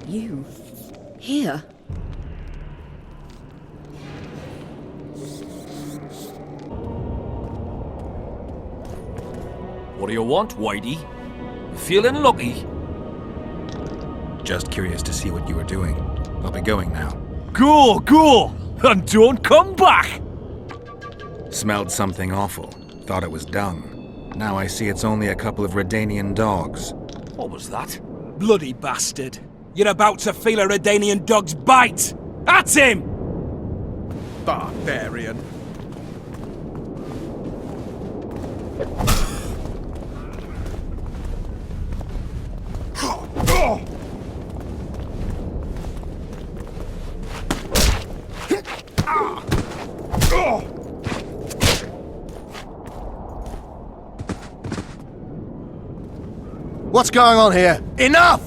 You? Here? What do you want, Whitey? Feeling lucky? Just curious to see what you were doing. I'll be going now. Go! And don't come back! Smelled something awful. Thought it was dung. Now I see it's only a couple of Redanian dogs. What was that? Bloody bastard. You're about to feel a Redanian dog's bite! At him! Barbarian. What's going on here? Enough!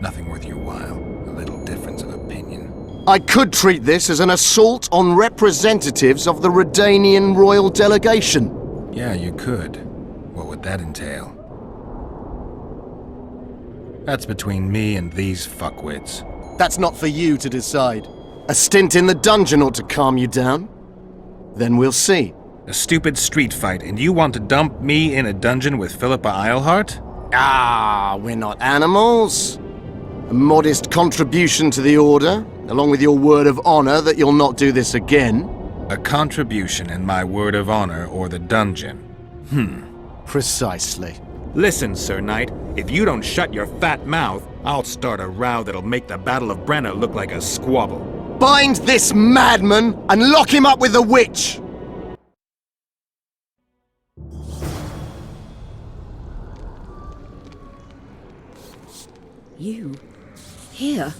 Nothing worth your while. A little difference of opinion. I could treat this as an assault on representatives of the Redanian royal delegation. Yeah, you could. What would that entail? That's between me and these fuckwits. That's not for you to decide. A stint in the dungeon ought to calm you down. Then we'll see. A stupid street fight, and you want to dump me in a dungeon with Philippa Eilhart? Ah, we're not animals. A modest contribution to the Order, along with your word of honor that you'll not do this again. A contribution and my word of honor or the dungeon. Precisely. Listen, Sir Knight, if you don't shut your fat mouth, I'll start a row that'll make the Battle of Brenna look like a squabble. Bind this madman and lock him up with the witch! You? Here?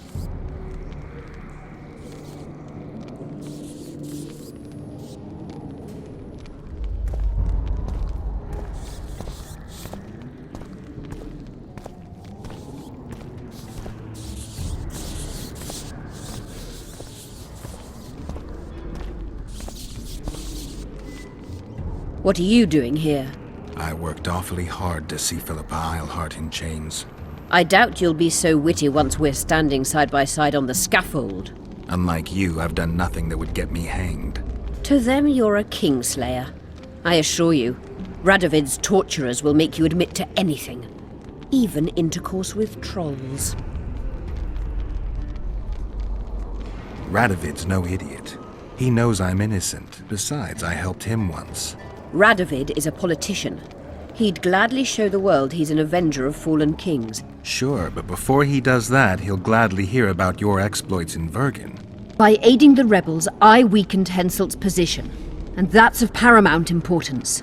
What are you doing here? I worked awfully hard to see Philippa Eilhart in chains. I doubt you'll be so witty once we're standing side by side on the scaffold. Unlike you, I've done nothing that would get me hanged. To them, you're a kingslayer. I assure you, Radovid's torturers will make you admit to anything. Even intercourse with trolls. Radovid's no idiot. He knows I'm innocent. Besides, I helped him once. Radovid is a politician. He'd gladly show the world he's an avenger of fallen kings. Sure, but before he does that, he'll gladly hear about your exploits in Vergen. By aiding the rebels, I weakened Henselt's position, and that's of paramount importance.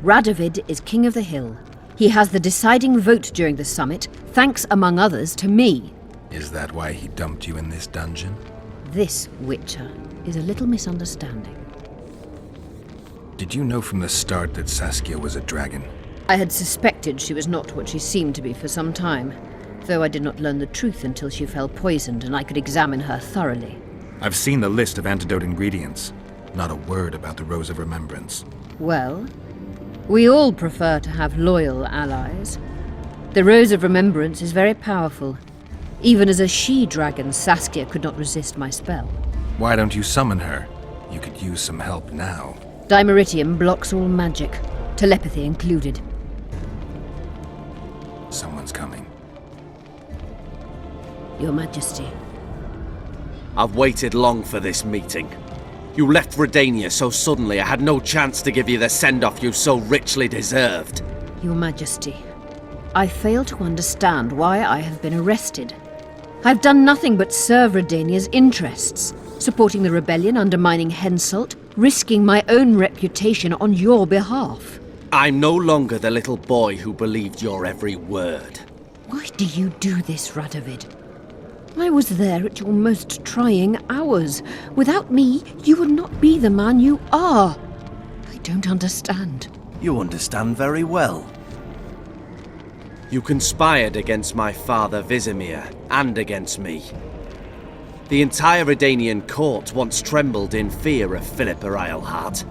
Radovid is king of the hill. He has the deciding vote during the summit, thanks, among others, to me. Is that why he dumped you in this dungeon? This, Witcher, is a little misunderstanding. Did you know from the start that Saskia was a dragon? I had suspected she was not what she seemed to be for some time, though I did not learn the truth until she fell poisoned and I could examine her thoroughly. I've seen the list of antidote ingredients. Not a word about the Rose of Remembrance. Well, we all prefer to have loyal allies. The Rose of Remembrance is very powerful. Even as a she-dragon, Saskia could not resist my spell. Why don't you summon her? You could use some help now. Dimeritium blocks all magic, telepathy included. Someone's coming. Your Majesty. I've waited long for this meeting. You left Redania so suddenly I had no chance to give you the send-off you so richly deserved. Your Majesty, I fail to understand why I have been arrested. I've done nothing but serve Redania's interests, supporting the rebellion, undermining Henselt, risking my own reputation on your behalf. I'm no longer the little boy who believed your every word. Why do you do this, Radovid? I was there at your most trying hours. Without me, you would not be the man you are. I don't understand. You understand very well. You conspired against my father Vizimir, and against me. The entire Redanian court once trembled in fear of Philippa Eilhart.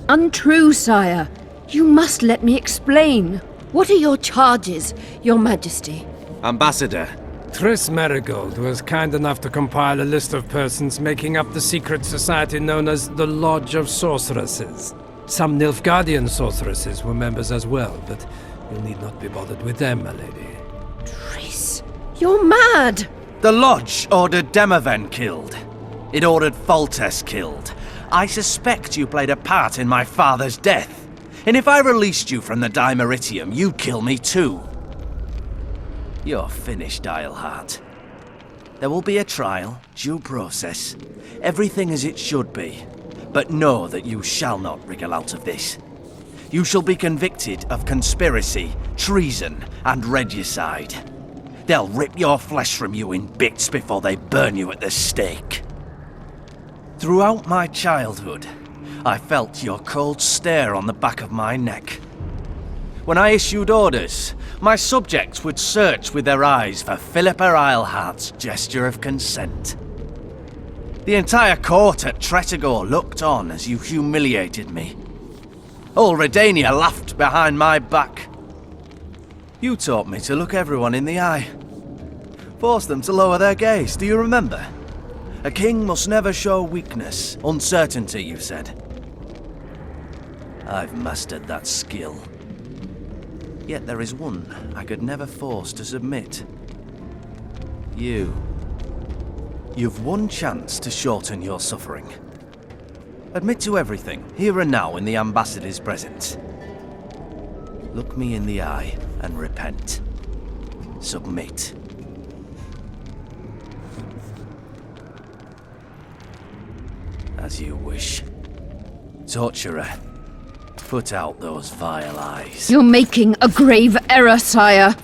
Untrue, sire. You must let me explain. What are your charges, Your Majesty? Ambassador, Triss Marigold was kind enough to compile a list of persons making up the secret society known as the Lodge of Sorceresses. Some Nilfgaardian sorceresses were members as well, but you need not be bothered with them, my lady. Triss, you're mad! The Lodge ordered Demerven killed. It ordered Foltest killed. I suspect you played a part in my father's death. And if I released you from the Dimeritium, you'd kill me too. You're finished, Eilhart. There will be a trial, due process, everything as it should be. But know that you shall not wriggle out of this. You shall be convicted of conspiracy, treason, and regicide. They'll rip your flesh from you in bits before they burn you at the stake. Throughout my childhood, I felt your cold stare on the back of my neck. When I issued orders, my subjects would search with their eyes for Philippa Eilhart's gesture of consent. The entire court at Tretogor looked on as you humiliated me. All Redania laughed behind my back. You taught me to look everyone in the eye. Forced them to lower their gaze, do you remember? A king must never show weakness, uncertainty, you said. I've mastered that skill. Yet there is one I could never force to submit. You. You've one chance to shorten your suffering. Admit to everything, here and now in the ambassador's presence. Look me in the eye and repent. Submit. As you wish. Torturer, put out those vile eyes. You're making a grave error, sire.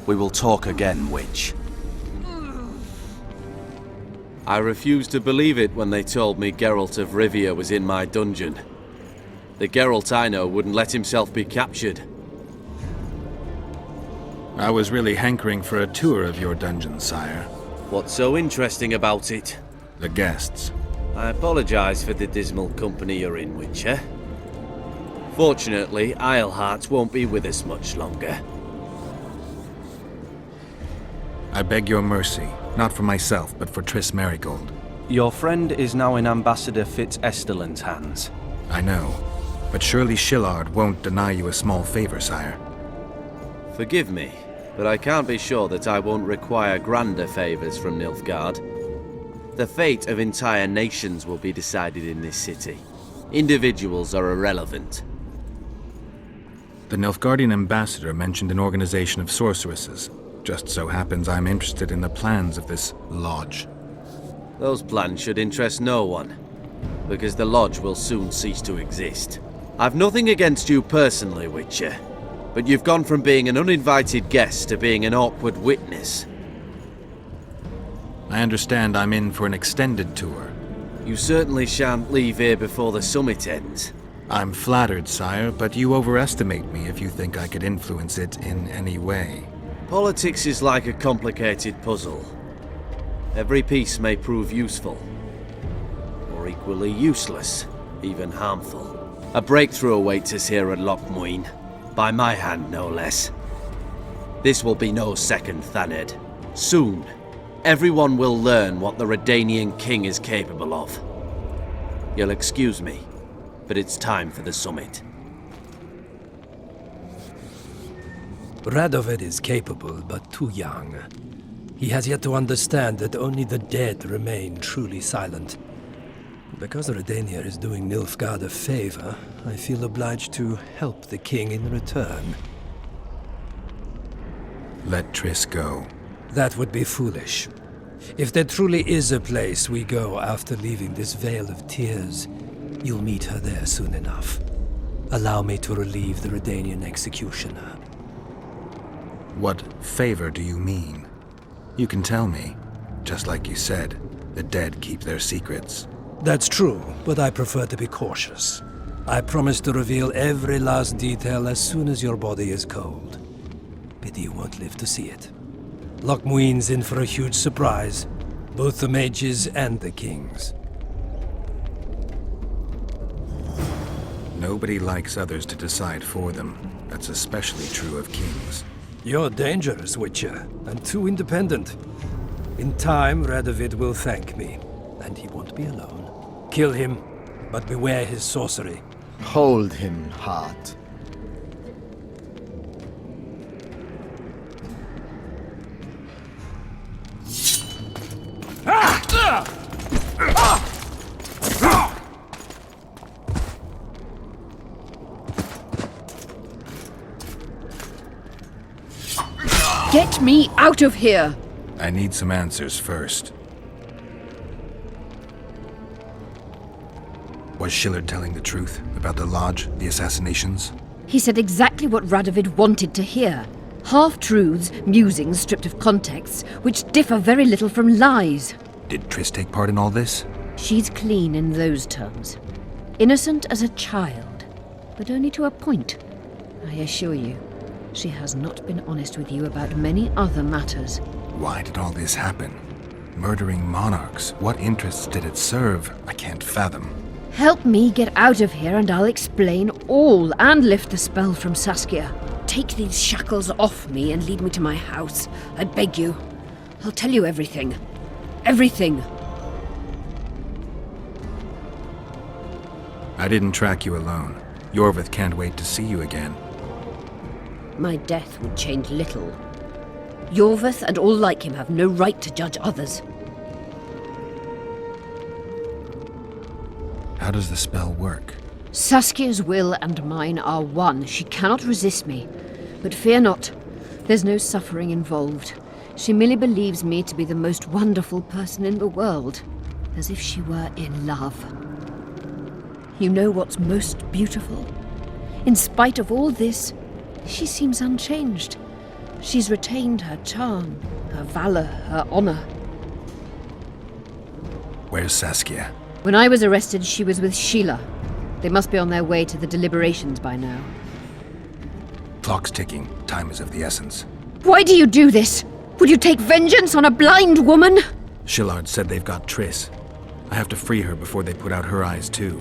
We will talk again, witch. I refused to believe it when they told me Geralt of Rivia was in my dungeon. The Geralt I know wouldn't let himself be captured. I was really hankering for a tour of your dungeon, sire. What's so interesting about it? The guests. I apologize for the dismal company you're in, Witcher. Fortunately, Eilhart won't be with us much longer. I beg your mercy, not for myself, but for Triss Marigold. Your friend is now in Ambassador Fitz-Esterland's hands. I know, but surely Shillard won't deny you a small favor, sire. Forgive me, but I can't be sure that I won't require grander favors from Nilfgaard. The fate of entire nations will be decided in this city. Individuals are irrelevant. The Nilfgaardian ambassador mentioned an organization of sorceresses. Just so happens I'm interested in the plans of this lodge. Those plans should interest no one, because the lodge will soon cease to exist. I've nothing against you personally, Witcher, but you've gone from being an uninvited guest to being an awkward witness. I understand I'm in for an extended tour. You certainly shan't leave here before the summit ends. I'm flattered, sire, but you overestimate me if you think I could influence it in any way. Politics is like a complicated puzzle. Every piece may prove useful, or equally useless, even harmful. A breakthrough awaits us here at Loc Muinne, by my hand no less. This will be no second Thaned. Soon, everyone will learn what the Redanian king is capable of. You'll excuse me, but it's time for the summit. Radovid is capable, but too young. He has yet to understand that only the dead remain truly silent. Because Redania is doing Nilfgaard a favor, I feel obliged to help the king in return. Let Triss go. That would be foolish. If there truly is a place we go after leaving this Vale of Tears, you'll meet her there soon enough. Allow me to relieve the Redanian executioner. What favor do you mean? You can tell me. Just like you said, the dead keep their secrets. That's true, but I prefer to be cautious. I promise to reveal every last detail as soon as your body is cold. Pity you won't live to see it. Loc Muinne's in for a huge surprise, both the mages and the kings. Nobody likes others to decide for them. That's especially true of kings. You're dangerous, Witcher, and too independent. In time, Radovid will thank me, and he won't be alone. Kill him, but beware his sorcery. Hold him, Hart. Get me out of here! I need some answers first. Was Shillard telling the truth about the Lodge, the assassinations? He said exactly what Radovid wanted to hear. Half-truths, musings stripped of context, which differ very little from lies. Did Triss take part in all this? She's clean in those terms. Innocent as a child, but only to a point. I assure you, she has not been honest with you about many other matters. Why did all this happen? Murdering monarchs, what interests did it serve? I can't fathom. Help me get out of here and I'll explain all and lift the spell from Saskia. Take these shackles off me and lead me to my house. I beg you. I'll tell you everything. Everything. I didn't track you alone. Yorvith can't wait to see you again. My death would change little. Yorvith and all like him have no right to judge others. How does the spell work? Saskia's will and mine are one. She cannot resist me. But fear not. There's no suffering involved. She merely believes me to be the most wonderful person in the world. As if she were in love. You know what's most beautiful? In spite of all this, she seems unchanged. She's retained her charm, her valor, her honor. Where's Saskia? When I was arrested, she was with Sheila. They must be on their way to the deliberations by now. Clock's ticking. Time is of the essence. Why do you do this? Would you take vengeance on a blind woman? Shillard said they've got Triss. I have to free her before they put out her eyes too.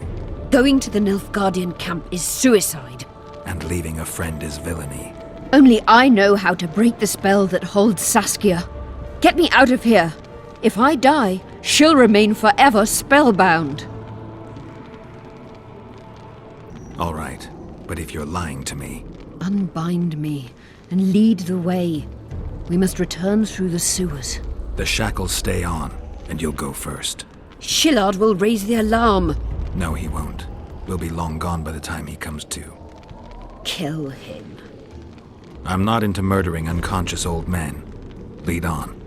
Going to the Nilfgaardian camp is suicide. And leaving a friend is villainy. Only I know how to break the spell that holds Saskia. Get me out of here. If I die, she'll remain forever spellbound. All right, but if you're lying to me... Unbind me and lead the way. We must return through the sewers. The shackles stay on, and you'll go first. Shillard will raise the alarm. No, he won't. We'll be long gone by the time he comes to. Kill him. I'm not into murdering unconscious old men. Lead on.